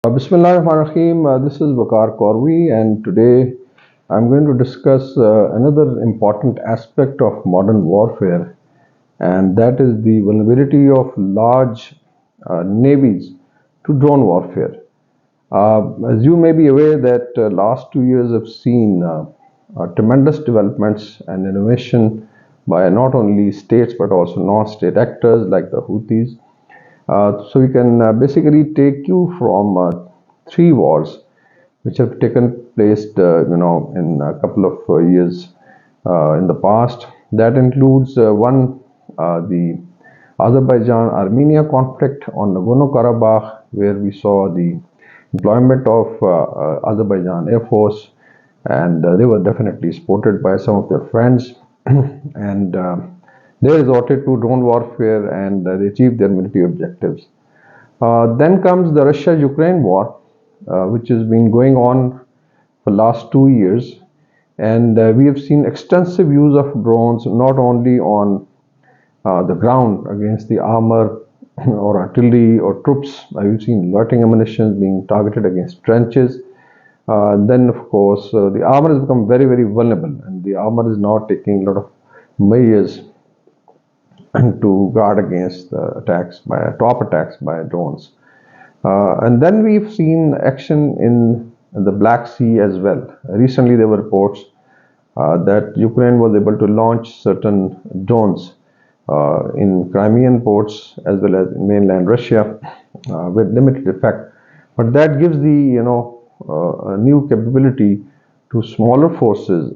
Bismillahirrahmanirrahim. This is Bakar Korvi, and today I'm going to discuss another important aspect of modern warfare, and that is the vulnerability of large navies to drone warfare. As you may be aware, that last 2 years have seen tremendous developments and innovation by not only states but also non-state actors like the Houthis. So we can basically take you from three wars which have taken place, in a couple of years in the past. That includes one, the Azerbaijan-Armenia conflict on Nagorno-Karabakh, where we saw the employment of Azerbaijan Air Force, and they were definitely supported by some of their friends, and they resorted to drone warfare and they achieved their military objectives. Then comes the Russia-Ukraine war, which has been going on for last 2 years, and we have seen extensive use of drones not only on the ground against the armor or artillery or troops. We've seen loitering ammunition being targeted against trenches. Then, of course, the armor has become very, very vulnerable, and the armor is now taking a lot of measures to guard against top attacks by drones. And then we've seen action in the Black Sea as well. Recently, there were reports that Ukraine was able to launch certain drones in Crimean ports as well as in mainland Russia with limited effect. But that gives the a new capability to smaller forces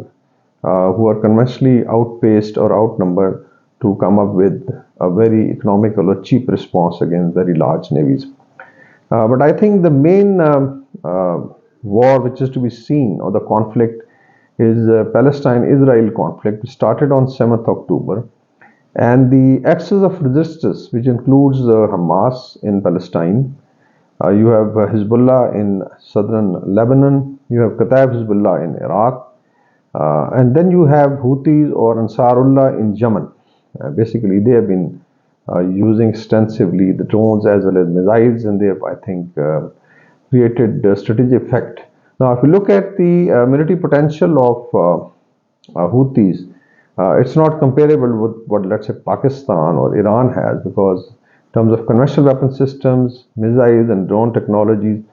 who are conventionally outpaced or outnumbered to come up with a very economical or cheap response against very large navies. But I think the main war which is to be seen, or the conflict, is Palestine-Israel conflict, which started on 7th October. And the axis of resistance, which includes Hamas in Palestine, you have Hezbollah in southern Lebanon, you have Kataib Hezbollah in Iraq, and then you have Houthis or Ansarullah in Yemen. Basically, they have been using extensively the drones as well as missiles, and they have, I think, created strategic effect. Now, if you look at the military potential of Houthis, it's not comparable with what, let's say, Pakistan or Iran has, because in terms of conventional weapon systems, missiles, and drone technologies,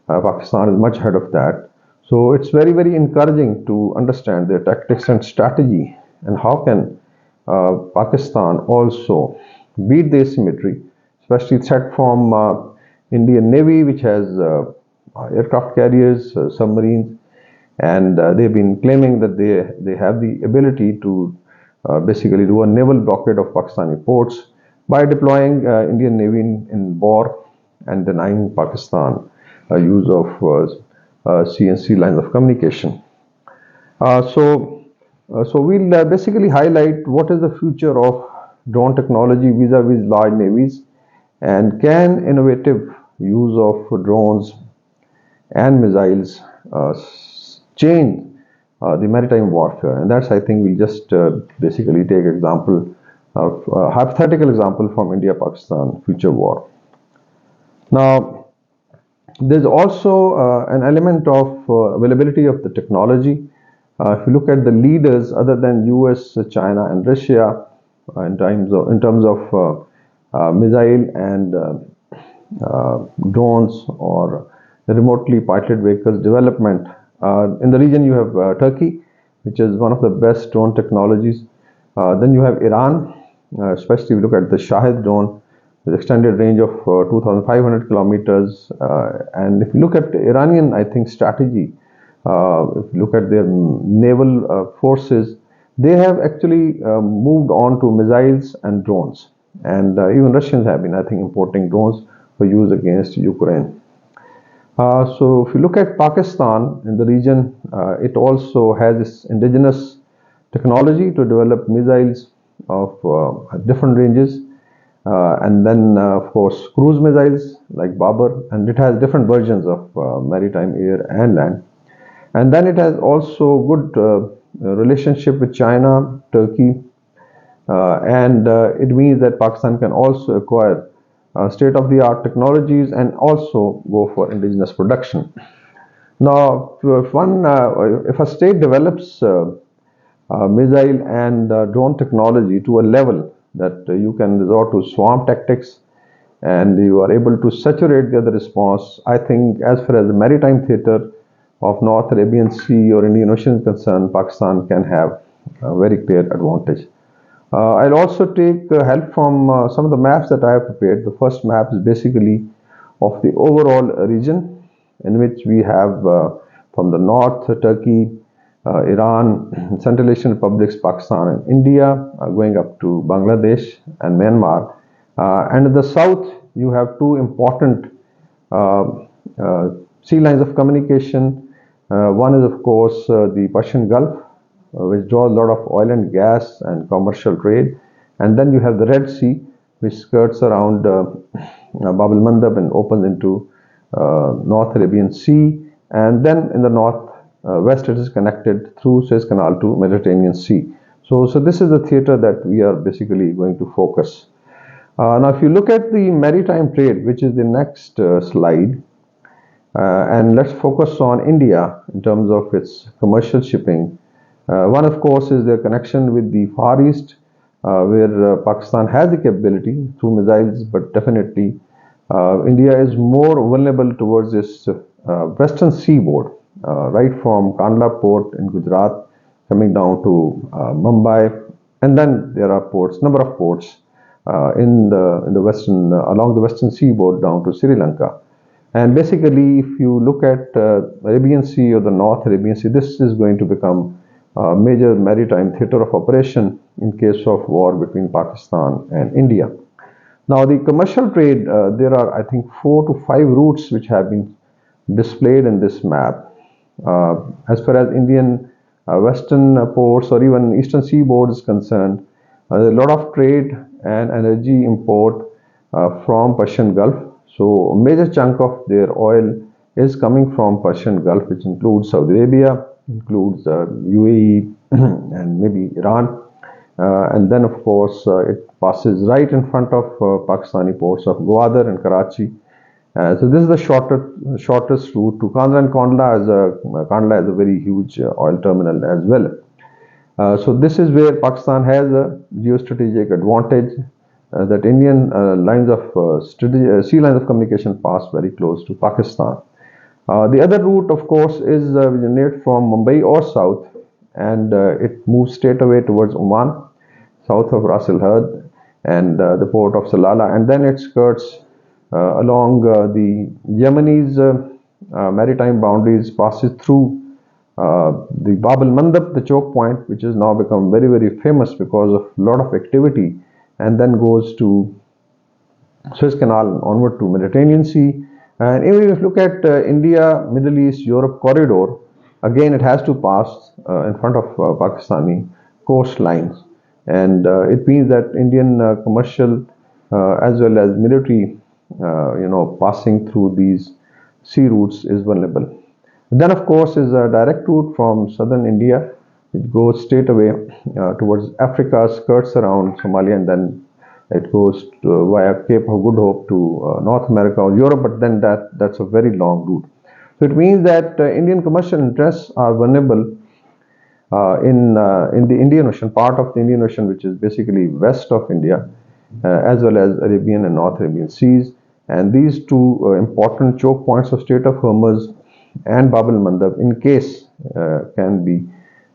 Pakistan is much ahead of that. So it's very, very encouraging to understand their tactics and strategy, and how can Pakistan also beat the asymmetry, especially threat from Indian Navy, which has aircraft carriers, submarines, and they've been claiming that they have the ability to basically do a naval blockade of Pakistani ports by deploying Indian Navy in war and denying Pakistan use of sea and sea lines of communication. So we'll basically highlight what is the future of drone technology vis-a-vis large navies, and can innovative use of drones and missiles change the maritime warfare. And that's, I think, we'll just basically take example of hypothetical example from India-Pakistan future war. Now, there's also an element of availability of the technology. If you look at the leaders other than US, China, and Russia in terms of missile and drones or remotely piloted vehicles development, in the region you have Turkey, which is one of the best drone technologies. Then you have Iran, especially if you look at the Shahid drone with extended range of 2,500 kilometers. And if you look at the Iranian, I think, strategy, if you look at their naval forces, they have actually moved on to missiles and drones. And even Russians have been, I think, importing drones for use against Ukraine. So if you look at Pakistan in the region, it also has this indigenous technology to develop missiles of different ranges. And then, of course, cruise missiles like Babar, and it has different versions of maritime, air, and land. And then it has also good relationship with China, Turkey, and it means that Pakistan can also acquire state-of-the-art technologies and also go for indigenous production. Now, if a state develops missile and drone technology to a level that you can resort to swarm tactics and you are able to saturate the other response, I think as far as the maritime theater of North Arabian Sea or Indian Ocean is concerned, Pakistan can have a very clear advantage. I'll also take help from some of the maps that I have prepared. The first map is basically of the overall region in which we have from the north Turkey, Iran, Central Asian republics, Pakistan, and India, going up to Bangladesh and Myanmar. And in the south, you have two important uh, uh, sea lines of communication. One is, of course, the Persian Gulf, which draws a lot of oil and gas and commercial trade. And then you have the Red Sea, which skirts around Bab el Mandab and opens into North Arabian Sea. And then in the north west, it is connected through Suez Canal to Mediterranean Sea. So this is the theater that we are basically going to focus. Now, if you look at the maritime trade, which is the next slide, and let's focus on India in terms of its commercial shipping. One, of course, is their connection with the Far East, where Pakistan has the capability through missiles, but definitely India is more vulnerable towards this western seaboard, right from Kandla port in Gujarat, coming down to Mumbai, and then there are ports, number of ports in the western along the western seaboard down to Sri Lanka. And basically, if you look at Arabian Sea or the North Arabian Sea, this is going to become a major maritime theater of operation in case of war between Pakistan and India. Now, the commercial trade, there are, I think, 4 to 5 routes which have been displayed in this map. As far as Indian western ports or even eastern seaboard is concerned, there's a lot of trade and energy import from Persian Gulf. So a major chunk of their oil is coming from Persian Gulf, which includes Saudi Arabia, includes UAE and maybe Iran. And then, of course, it passes right in front of Pakistani ports of Gwadar and Karachi. So this is the shortest route to Kandla, and Kandla is a very huge oil terminal as well. So this is where Pakistan has a geostrategic advantage, that Indian sea lines of communication pass very close to Pakistan. The other route, of course, is originated from Mumbai or south, and it moves straight away towards Oman, south of Ras Al Had and the port of Salalah, and then it skirts along the Yemeni's maritime boundaries, passes through the Bab el Mandab, the choke point, which has now become very, very famous because of a lot of activity, and then goes to Suez Canal onward to Mediterranean Sea. And even if you look at India, Middle East, Europe corridor, again it has to pass in front of Pakistani coastlines, and it means that Indian commercial as well as military, passing through these sea routes is vulnerable. Then, of course, is a direct route from southern India, which goes straight away towards Africa, skirts around Somalia, and then it goes via Cape of Good Hope to North America or Europe. But then that's a very long route. So it means that Indian commercial interests are vulnerable in the Indian Ocean, part of the Indian Ocean, which is basically west of India, as well as Arabian and North Arabian seas. And these two important choke points of Strait of Hormuz and Bab el Mandab, in case can be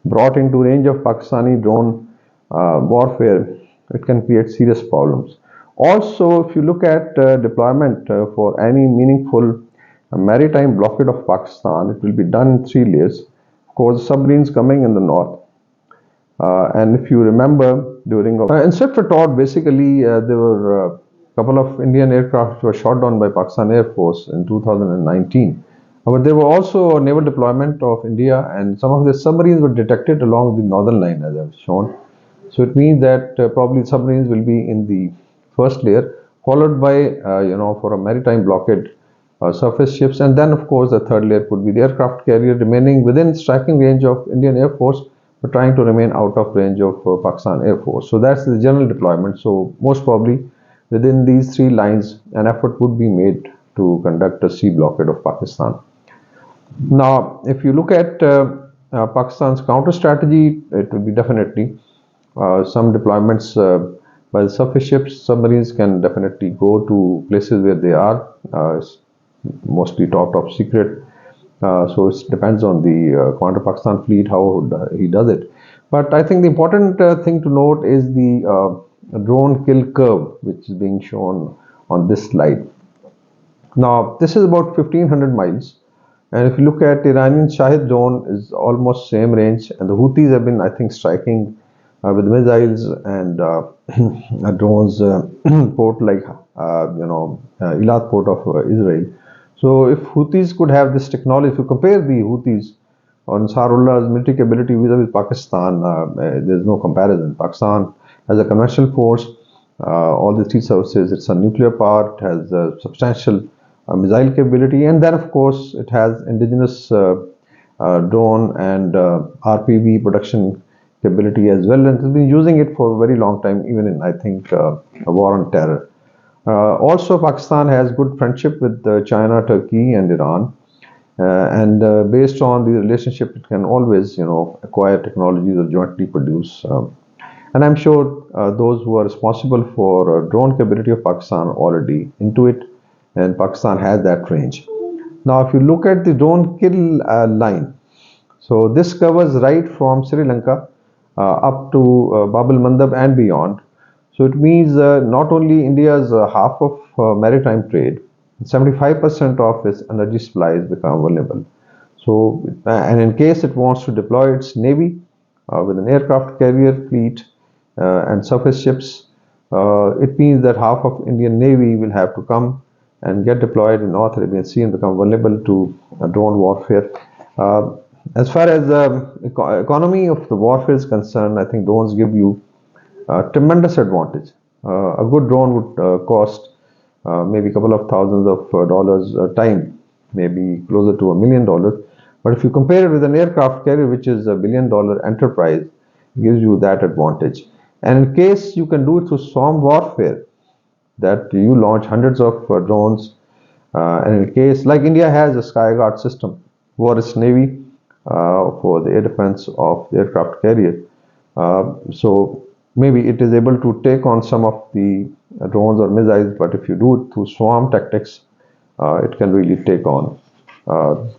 brought into range of Pakistani drone warfare, it can create serious problems. Also, if you look at deployment for any meaningful maritime blockade of Pakistan, it will be done in 3 layers. Of course, submarines coming in the north. And if you remember, during in Swift basically there were a couple of Indian aircraft were shot down by Pakistan Air Force in 2019. But there were also naval deployment of India, and some of the submarines were detected along the northern line, as I've shown. So it means that probably submarines will be in the first layer, followed by for a maritime blockade, surface ships, and then of course the third layer could be the aircraft carrier remaining within striking range of Indian Air Force, but trying to remain out of range of Pakistan Air Force. So that's the general deployment. So most probably within these three lines, an effort would be made to conduct a sea blockade of Pakistan. Now, if you look at Pakistan's counter strategy, it will be definitely some deployments by the surface ships. Submarines can definitely go to places where they are. It's mostly top secret. So it depends on the Commander Pakistan fleet how he does it. But I think the important thing to note is the drone kill curve, which is being shown on this slide. Now, this is about 1500 miles. And if you look at Iranian Shahid drone is almost same range, and the Houthis have been, I think, striking with missiles and drones port like Eilat port of Israel. So if Houthis could have this technology, if you compare the Houthis on Ansarallah's military capability vis-a-vis Pakistan, there's no comparison. Pakistan has a conventional force, all the three services. It's a nuclear power, it has a substantial missile capability, and then of course it has indigenous drone and RPV production capability as well, and has been using it for a very long time, even in I think a war on terror. Also, Pakistan has good friendship with China, Turkey, and Iran, and based on the relationship, it can always, acquire technologies or jointly produce. And I'm sure those who are responsible for drone capability of Pakistan are already into it, and Pakistan has that range. Now, if you look at the drone kill line, so this covers right from Sri Lanka up to Bab el Mandab and beyond. So it means not only India's half of maritime trade, 75% of its energy supplies become vulnerable. So, and in case it wants to deploy its navy with an aircraft carrier fleet and surface ships, it means that half of Indian navy will have to come and get deployed in North Arabian Sea and become vulnerable to drone warfare. As far as the economy of the warfare is concerned, I think drones give you tremendous advantage. A good drone would cost maybe a couple of thousands of dollars a time, maybe closer to $1 million. But if you compare it with an aircraft carrier, which is $1 billion enterprise, it gives you that advantage. And in case you can do it through swarm warfare, that you launch hundreds of drones, and in case like India has a Skyguard system for its navy for the air defense of the aircraft carrier. So maybe it is able to take on some of the drones or missiles, but if you do it through swarm tactics, it can really take on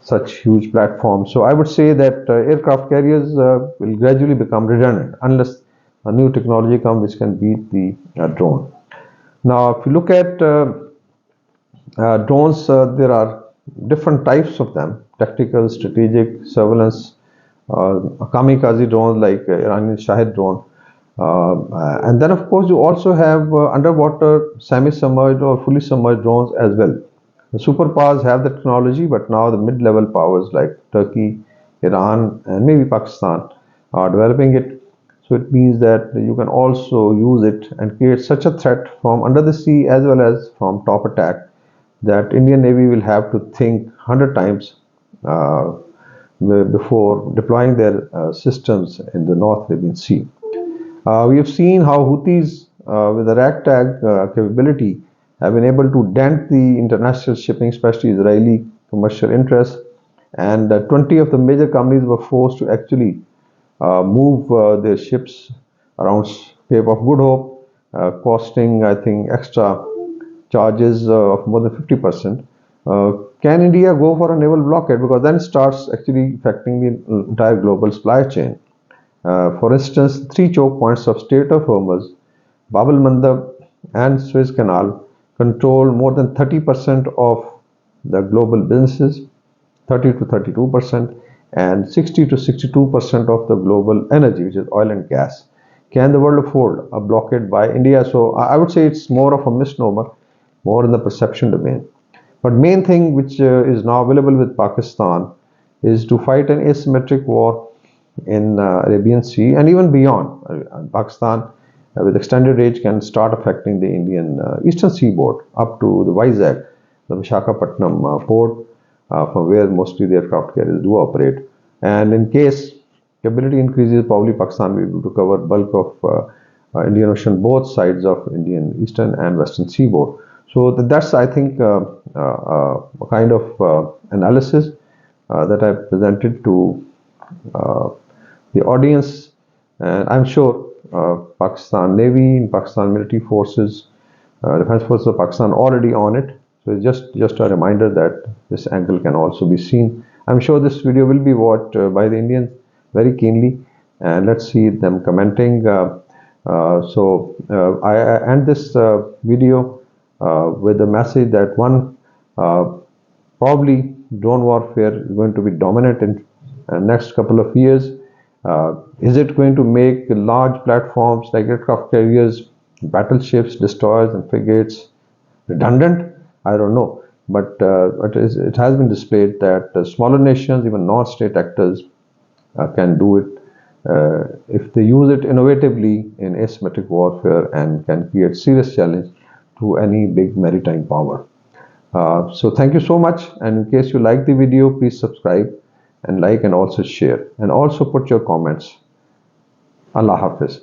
such huge platforms. So I would say that aircraft carriers will gradually become redundant unless a new technology comes which can beat the drone. Now, if you look at drones, there are different types of them: tactical, strategic, surveillance, kamikaze drones like Iranian Shahid drone. And then, of course, you also have underwater semi-submerged or fully submerged drones as well. The superpowers have the technology, but now the mid-level powers like Turkey, Iran, and maybe Pakistan are developing it. So it means that you can also use it and create such a threat from under the sea as well as from top attack that Indian Navy will have to think 100 times before deploying their systems in the North Arabian Sea. We have seen how Houthis with the ragtag capability have been able to dent the international shipping, especially Israeli commercial interests, and 20 of the major companies were forced to actually move their ships around Cape of Good Hope, costing, I think, extra charges of more than 50%. Can India go for a naval blockade? Because then it starts actually affecting the entire global supply chain. For instance, three choke points of Strait of Hormuz, Bab el Mandab, and Suez Canal control more than 30% of the global businesses, 30 to 32%, and 60 to 62% of the global energy, which is oil and gas. Can the world afford a blockade by India? So I would say it's more of a misnomer, more in the perception domain. But main thing which is now available with Pakistan is to fight an asymmetric war in Arabian Sea and even beyond. Pakistan with extended range can start affecting the Indian eastern seaboard up to the Vizag, the Visakhapatnam port, from where mostly the aircraft carriers do operate. And in case capability increases, probably Pakistan will be able to cover bulk of Indian Ocean, both sides of Indian Eastern and Western seaboard. So that's, I think, a kind of analysis that I presented to the audience, and I'm sure Pakistan Navy and Pakistan military forces, defense forces of Pakistan already on it. So it's just a reminder that this angle can also be seen. I'm sure this video will be watched by the Indians very keenly, and let's see them commenting. I end this video with a message that one, probably drone warfare is going to be dominant in next couple of years. Is it going to make large platforms like aircraft carriers, battleships, destroyers, and frigates redundant? I don't know. But it has been displayed that smaller nations, even non-state actors, can do it if they use it innovatively in asymmetric warfare and can create serious challenge to any big maritime power. So thank you so much, and in case you like the video, please subscribe and like and also share, and also put your comments. Allah Hafiz.